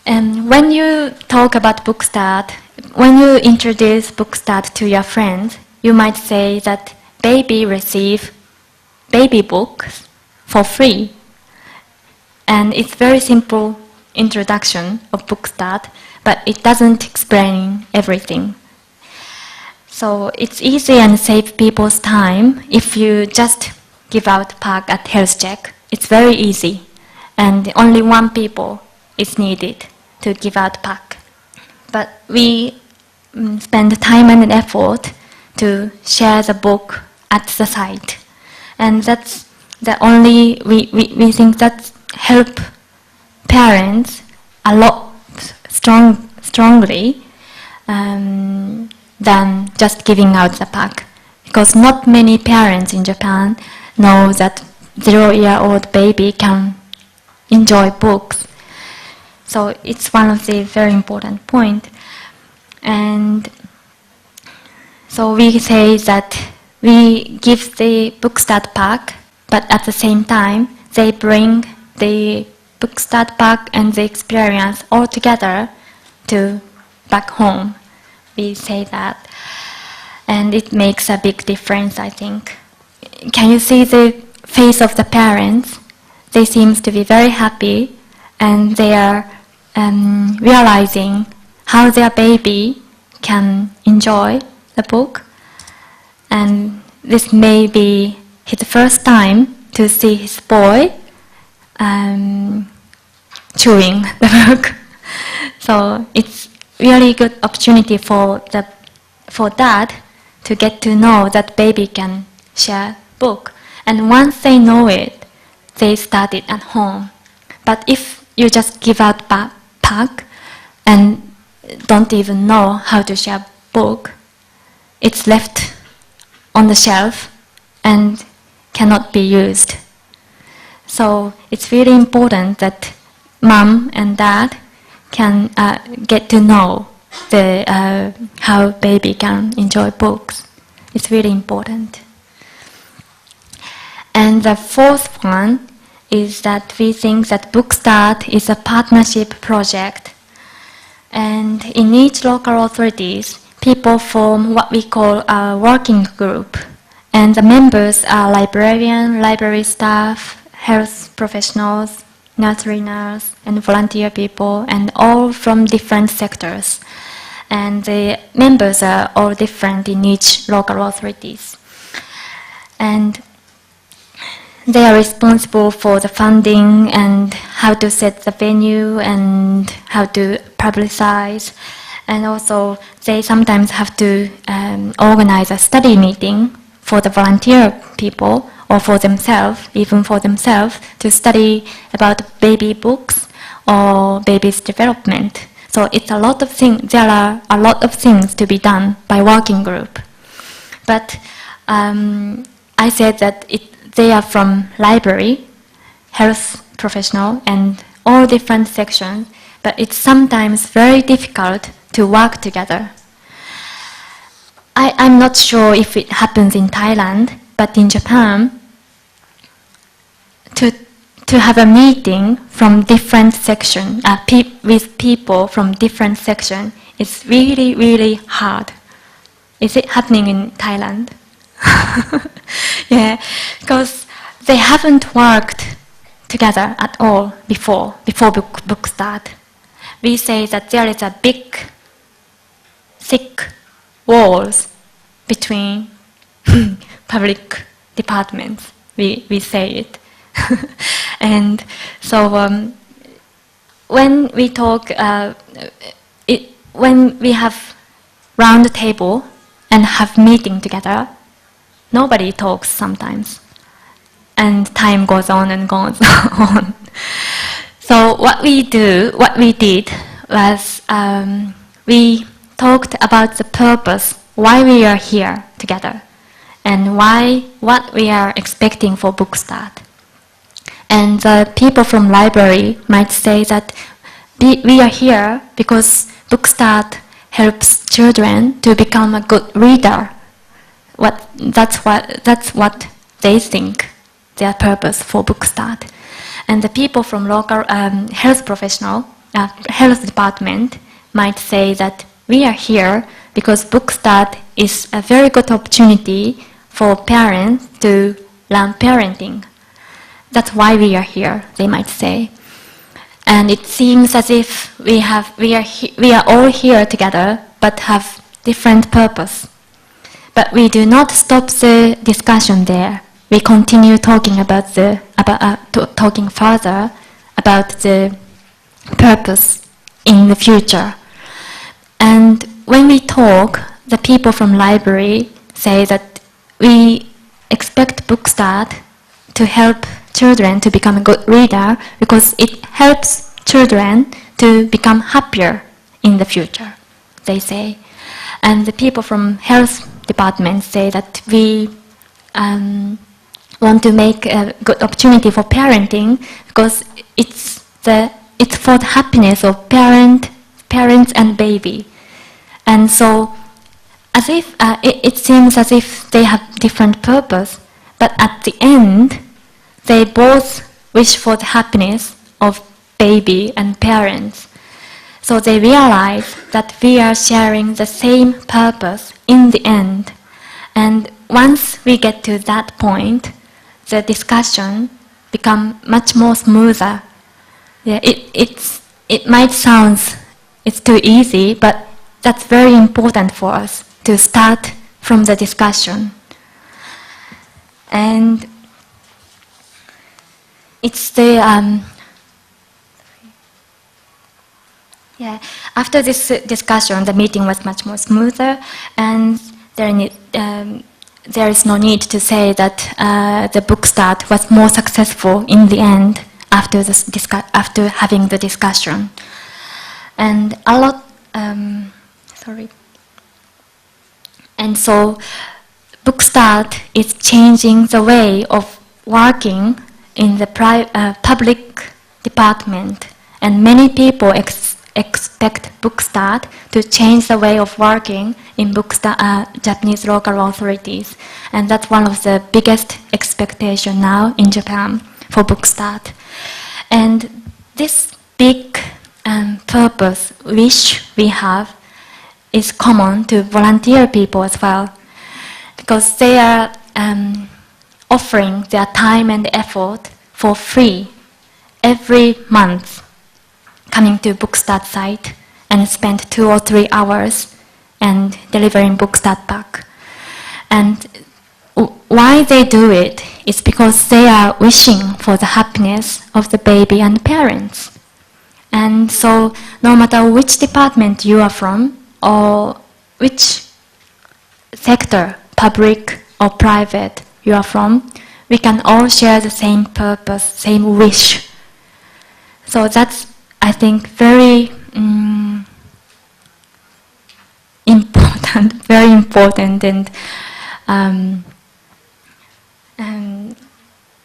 And when you talk about Book Start, when you introduce Book Start to your friends, you might say that baby receive baby books for free. And it's very simple introduction of Book Start, but it doesn't explain everything. So it's easy and save people's time if you just give out pack at health check. It's very easy, and only one people is needed to give out pack. But we spend time and effort to share the book at the site, and that's the only we think that help parents a lot strongly than just giving out the pack, because not many parents in Japan know that 0-year-old baby can enjoy books. So it's one of the very important point. And so we say that we give the Book Start pack, but at the same time they bring the Book Start pack and the experience all together to back home. We say that, and it makes a big difference, I think. Can you see the face of the parents? They seem to be very happy, and they are realizing how their baby can enjoy the book. And this may be his first time to see his boy chewing the book. So it's really good opportunity for dad to get to know that baby can share book. And once they know it, they start it at home. But if you just give out pack and don't even know how to share book, it's left on the shelf and cannot be used. So it's really important that mom and dad can get to know how baby can enjoy books. It's really important. And the fourth one is that we think that Book Start is a partnership project. And in each local authorities, people form what we call a working group. And the members are librarian, library staff, health professionals, nursery nurse, and volunteer people, and all from different sectors. And the members are all different in each local authorities. And they are responsible for the funding and how to set the venue and how to publicize. And also they sometimes have to organize a study meeting for the volunteer people or for themselves, even for themselves, to study about baby books or baby's development. So it's a lot of things. There are a lot of things to be done by working group. But I said that they are from library, health professional, and all different sections. But it's sometimes very difficult to work together. I'm not sure if it happens in Thailand, but in Japan, to have a meeting from different sections, with people from different sections, is really, really hard. Is it happening in Thailand? Yeah, because they haven't worked together at all before book start. We say that there is a big, thick walls between public departments. We say it. And so when we talk, when we have round table and have meeting together, nobody talks sometimes, and time goes on and goes on. So what we did was we talked about the purpose, why we are here together, and what we are expecting for Book Start. And the people from library might say that we are here because Book Start helps children to become a good reader. That's what they think their purpose for Book Start. And the people from local health professional health department might say that we are here because Bookstart is a very good opportunity for parents to learn parenting. That's why we are here, they might say. And it seems as if we are all here together but have different purpose. But we do not stop the discussion there. We continue talking talking further about the purpose in the future. And when we talk, the people from library say that we expect Bookstart to help children to become a good reader because it helps children to become happier in the future, they say. And the people from health department say that we want to make a good opportunity for parenting because it's for the happiness of parents and baby. And so as if it seems as if they have different purpose, but at the end they both wish for the happiness of baby and parents. So they realize that we are sharing the same purpose in the end. And once we get to that point, the discussion becomes much more smoother. Yeah, it might sound it's too easy, but that's very important for us to start from the discussion. And it's the after this discussion, the meeting was much more smoother, and there is no need to say that the Bookstart was more successful in the end after having the discussion. And a lot, And so Bookstart is changing the way of working in the public department, and many people expect Bookstart to change the way of working in Japanese local authorities, and that's one of the biggest expectations now in Japan for Bookstart. And this big purpose, wish we have, is common to volunteer people as well, because they are offering their time and effort for free every month, coming to Bookstart site and spend 2 or 3 hours and delivering Bookstart back. And why they do it is because they are wishing for the happiness of the baby and parents. And so no matter which department you are from or which sector, public or private, you are from, we can all share the same purpose, same wish. So that's, I think, very important, very important, and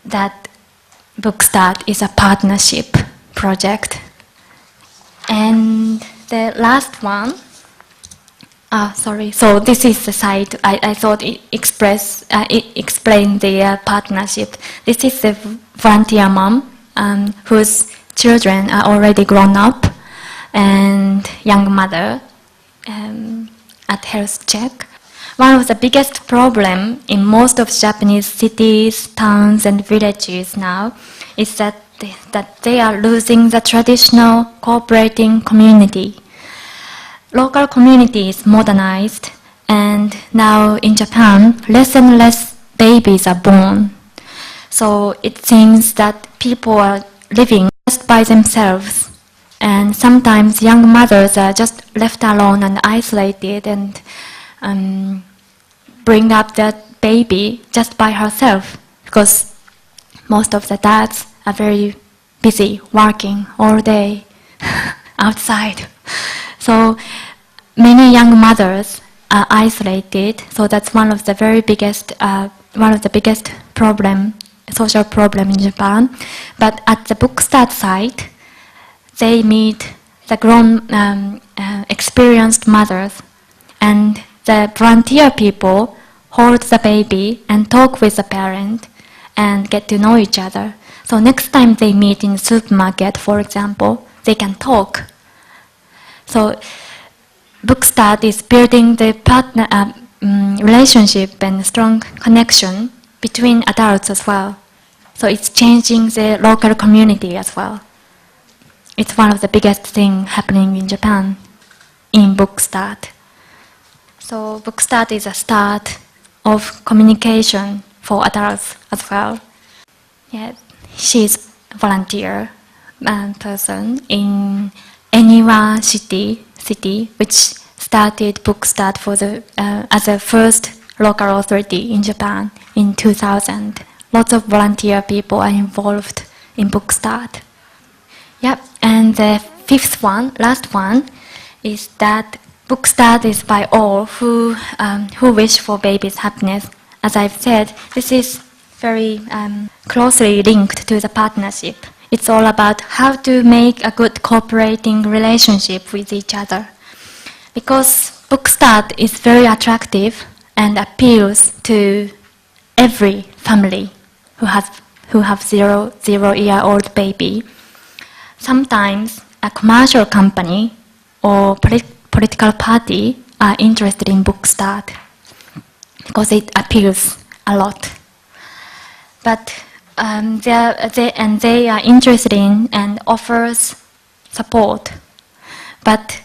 that Bookstart is a partnership project. And the last one, so this is the site, I thought it explained the partnership. This is the volunteer mom whose children are already grown up, and young mother at health check. One of the biggest problem in most of Japanese cities, towns and villages now is that they are losing the traditional cooperating community. Local community is modernized, and now in Japan, less and less babies are born. So it seems that people are living just by themselves, and sometimes young mothers are just left alone and isolated and bring up that baby just by herself, because most of the dads are very busy working all day outside. So many young mothers are isolated. So that's one of the biggest social problem in Japan. But at the Bookstart site, they meet the grown, experienced mothers, and the volunteer people hold the baby and talk with the parent and get to know each other. So next time they meet in the supermarket, for example, they can talk. So Bookstart is building the partner relationship and strong connection between adults as well. So it's changing the local community as well. It's one of the biggest things happening in Japan in Bookstart. So Bookstart is a start of communication for adults as well. Yeah, she's a volunteer person in Eniwa city which started Bookstart for as a first local authority in Japan in 2000. Lots of volunteer people are involved in Bookstart. Yep, and the last one, is that Bookstart is by all who wish for baby's happiness. As I've said, this is very closely linked to the partnership. It's all about how to make a good cooperating relationship with each other. Because Bookstart is very attractive and appeals to every family who have 0-year-old baby. Sometimes a commercial company or political party are interested in Bookstart because it appeals a lot. But they are interested in and offers support. But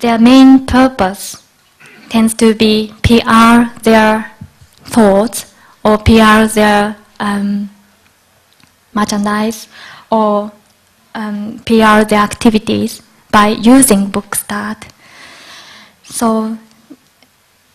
their main purpose tends to be PR their thoughts or PR their merchandise or PR their activities by using Bookstart. So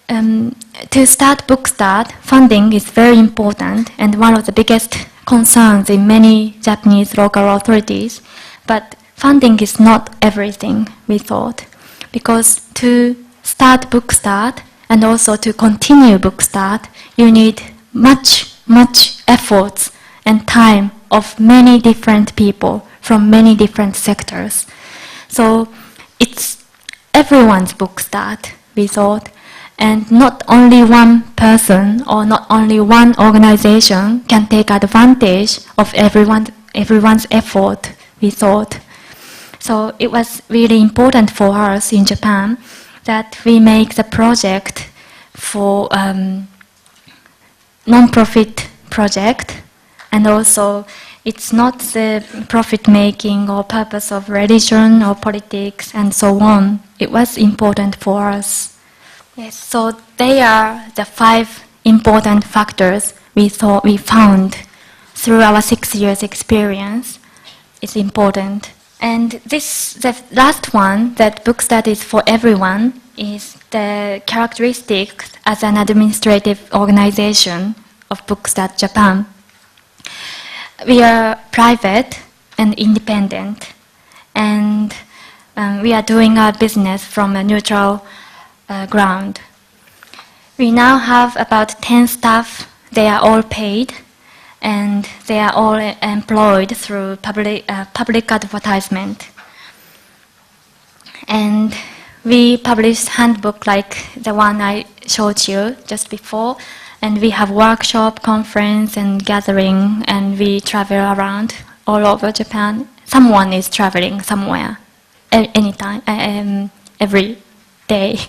to start Bookstart, funding is very important and one of the biggest concerns in many Japanese local authorities. But funding is not everything, we thought, because to start Bookstart and also to continue Bookstart, you need much efforts and time of many different people from many different sectors. So it's everyone's Bookstart, we thought, and not only one person or not only one organization can take advantage of everyone's effort, we thought. So it was really important for us in Japan that we make the project for non-profit project, and also it's not the profit-making or purpose of religion or politics and so on. It was important for us. Yes, so they are the 5 important factors we found through our 6 years experience. It's important. And the last one, that Bookstart is for everyone, is the characteristics as an administrative organization of Bookstart Japan. We are private and independent, and we are doing our business from a neutral ground. We now have about 10 staff. They are all paid, and they are all employed through public advertisement. And we publish handbook like the one I showed you just before, and we have workshop, conference, and gathering, and we travel around all over Japan. Someone is traveling somewhere, anytime, every day.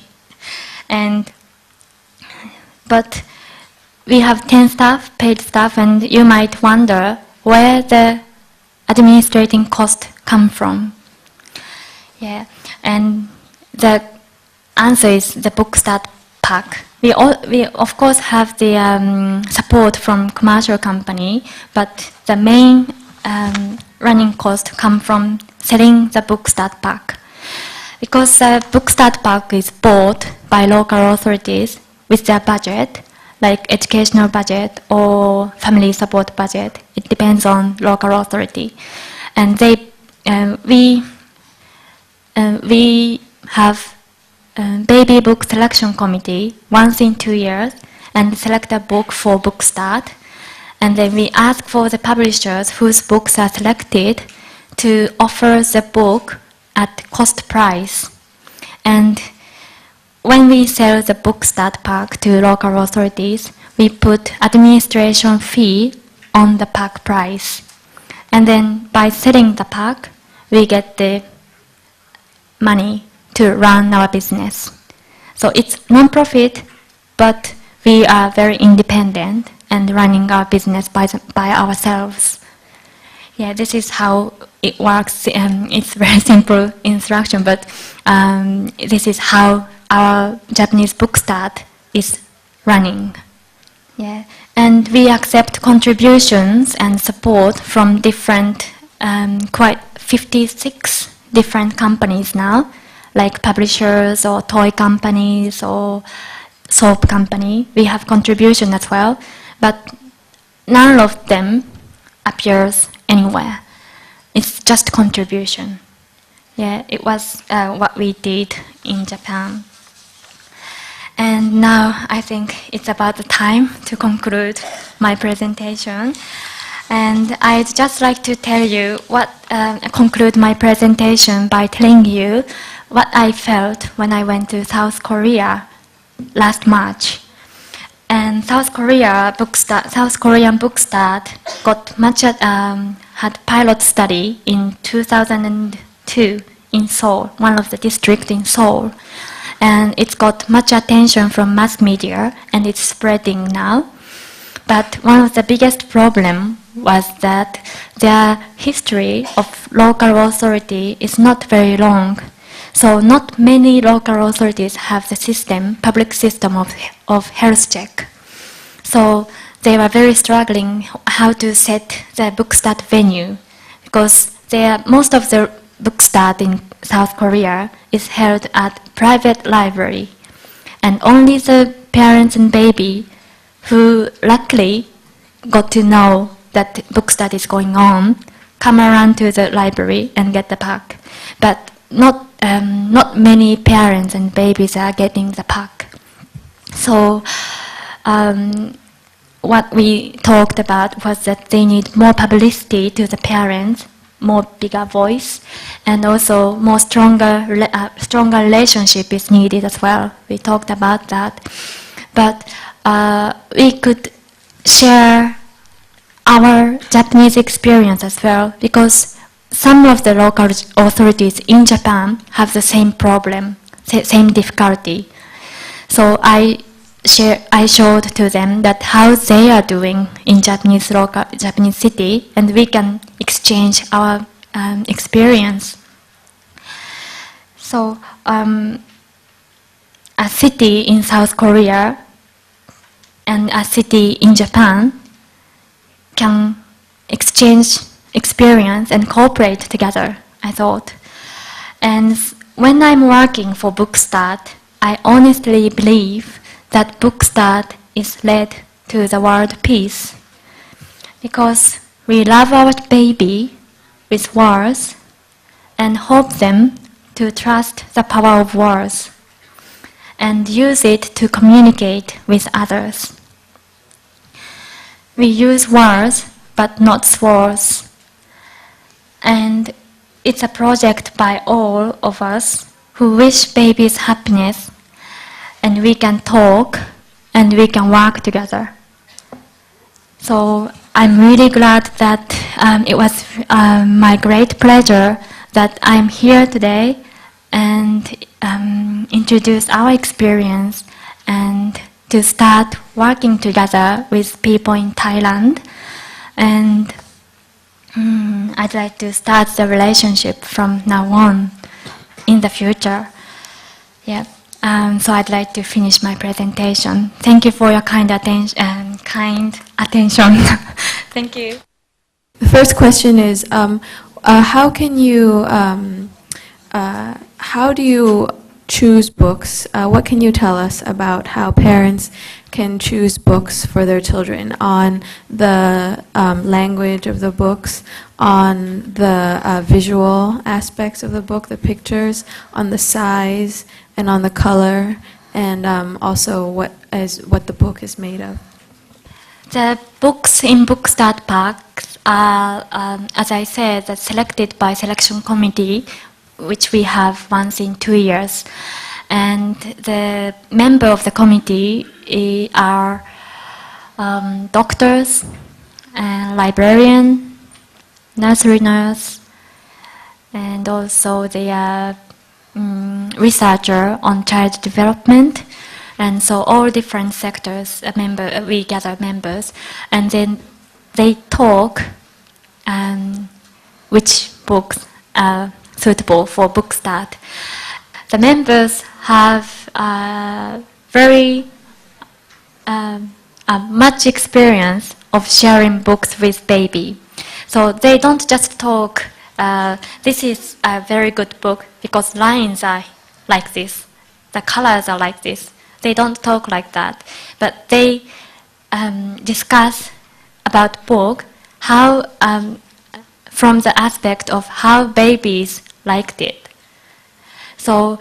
But we have 10 staff, paid staff, and you might wonder where the administrating costs come from. Yeah, and the answer is the Bookstart pack. We of course have the support from commercial company, but the main running cost come from selling the Bookstart pack. Because the Bookstart pack is bought by local authorities with their budget, like educational budget or family support budget. It depends on local authority. And we have baby book selection committee once in 2 years and select a book for Bookstart. And then we ask for the publishers whose books are selected to offer the book at cost price. And when we sell the Bookstart pack to local authorities, we put administration fee on the pack price. And then by selling the pack, we get the money to run our business. So it's non-profit, but we are very independent and running our business by ourselves. Yeah, this is how it works. It's very simple instruction, but this is how our Japanese bookstart is running. Yeah, and we accept contributions and support from different, quite 56 different companies now, like publishers or toy companies or soap company. We have contribution as well, but none of them appears anywhere. It's just contribution. Yeah, it was what we did in Japan. And now I think it's about the time to conclude my presentation. And I'd just like to tell you conclude my presentation by telling you what I felt when I went to South Korea last March. And South Korean Bookstart got much had pilot study in 2002 in Seoul, one of the districts in Seoul. And it's got much attention from mass media and it's spreading now. But one of the biggest problem was that the history of local authority is not very long. So not many local authorities have the public system of health check. So they were very struggling how to set the bookstart venue because most of the bookstart in South Korea is held at private library. And only the parents and baby who luckily got to know that bookstart is going on come around to the library and get the pack. But not many parents and babies are getting the pack. So what we talked about was that they need more publicity to the parents, more bigger voice, and also more stronger relationship is needed as well. We talked about that. But we could share our Japanese experience as well because some of the local authorities in Japan have the same problem, same difficulty. So I showed to them that how they are doing in Japanese city, and we can exchange our experience. So a city in South Korea and a city in Japan can exchange experience and cooperate together, I thought. And when I'm working for Bookstart, I honestly believe that Bookstart is led to the world peace because we love our baby with words and hope them to trust the power of words and use it to communicate with others. We use words but not swords. And it's a project by all of us who wish babies happiness, and we can talk and we can work together. So I'm really glad that it was my great pleasure that I'm here today and introduce our experience and to start working together with people in Thailand. And I'd like to start the relationship from now on in the future. Yeah. So I'd like to finish my presentation. Thank you for your kind attention. Thank you. The first question is, how do you choose books? What can you tell us about how parents can choose books for their children on the language of the books, on the visual aspects of the book, the pictures, on the size, and on the color, and also what the book is made of? The books in Bookstart Parks are, as I said, selected by selection committee, which we have once in 2 years. And the member of the committee are doctors, librarian, nursery nurse, and also they are researcher on child development, and so all different sectors we gather members, and then they talk which books are suitable for book start. The members have very much experience of sharing books with baby. So they don't just talk, this is a very good book because lines are like this, the colors are like this. They don't talk like that, but they discuss about book, how from the aspect of how babies liked it. So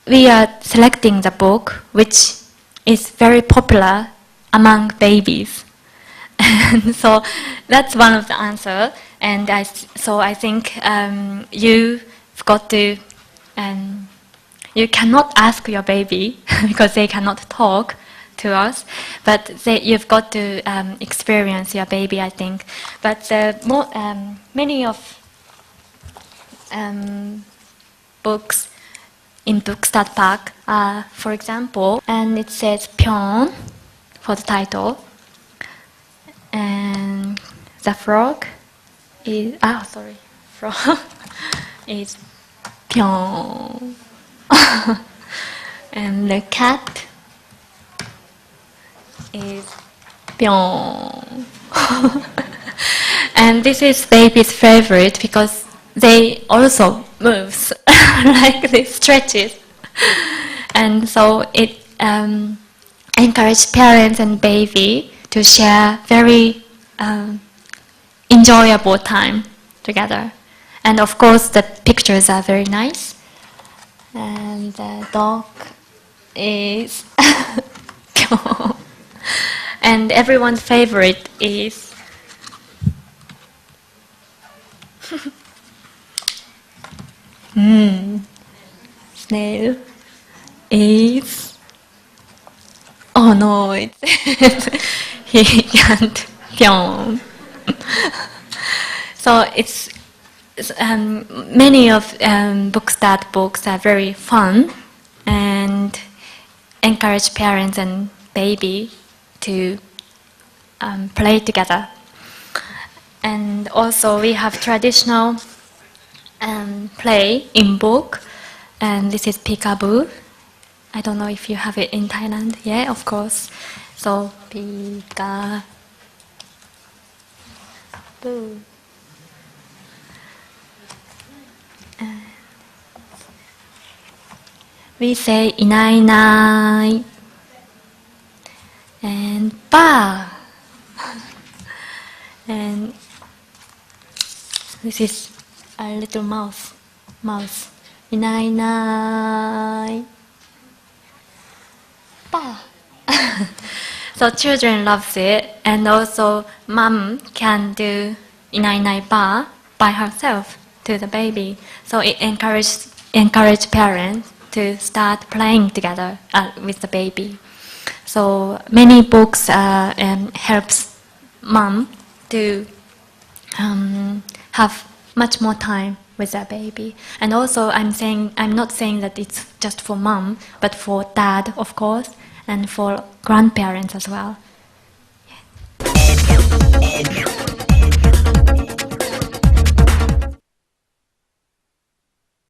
we are selecting the book which is very popular among babies. And so that's one of the answer. And I think you've got to, you cannot ask your baby because they cannot talk to us, but you've got to experience your baby, I think. But many of books in Bookstart Park are, for example, and it says Pyeong for the title, and the frog is frog is Pyeong, and the cat is Pyeong. And this is baby's favorite because they also moves like this, stretches, and so it encourages parents and baby to share very enjoyable time together. And of course the pictures are very nice, and the dog is and everyone's favorite is snail is, oh no, he can't Pyeong. So it's many of Bookstart books are very fun and encourage parents and baby to play together. And also we have traditional play in book, and this is peekaboo. I don't know if you have it in Thailand. Yeah, of course. So peekaboo. We say inai nai and ba, and this is a little mouse. Inai nai ba. So children loves it, and also mom can do inai nai ba by herself to the baby. So it encourage parents to start playing together with the baby. So many books helps mom to have much more time with their baby. And also I'm not saying that it's just for mom, but for dad, of course, and for grandparents as well. Yeah.